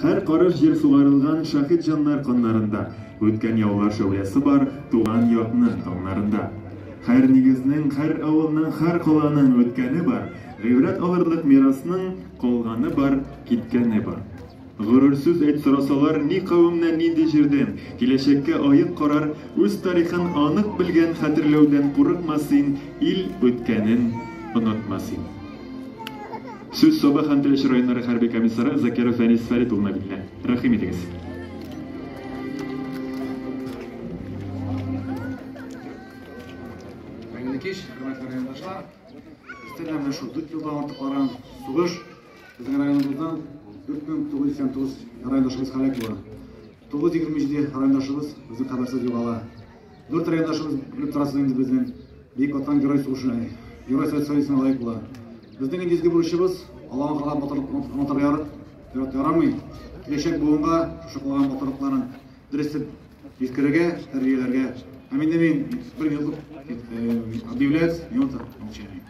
Her karış jер сугарылган шахид жаннар каннарында, өткән яулар шәүләсе бар туган якның таңнарында. Һәр нигезнең, һәр авылның, һәр каланың өткәне бар, гыйбрәт алырлык мирасның калганы бар, киткәне бар. Гөрүрсүз әйт сорасалар, ни кавымнан, нинди җирдән, киләчәккә аек карар, үз тарихын анык белгән хәтерләүдән курыкмасын, ил үткәнен онытмасын. Сөз Соба һәм Теләч районнары хәрби комиссары Закиров Әнис Фәрит улына бирелә. Рәхим итегез. Хәйрле кич, хөрмәтле райондашлар. Истәләр менә шул 4 елдан артык барган сугыш безнең районыбыздан 4989 райондашыбыз һәлак була. 927 райондашыбыз безнең хәбәрсез югала. 4 райондашыбыз белеп торасыз инде безнең Бөек Ватан герой сугышына, Герой Совет Союзына лаек була. Безнең изге бурычыбыз Аллаһның кылган батырлык матарлары ярамый. Киләчәк буынга шушы кылган батырлыкларын дөресеп искерергә, тәрбияләргә. Мин бер еллык объявлять минута молчания.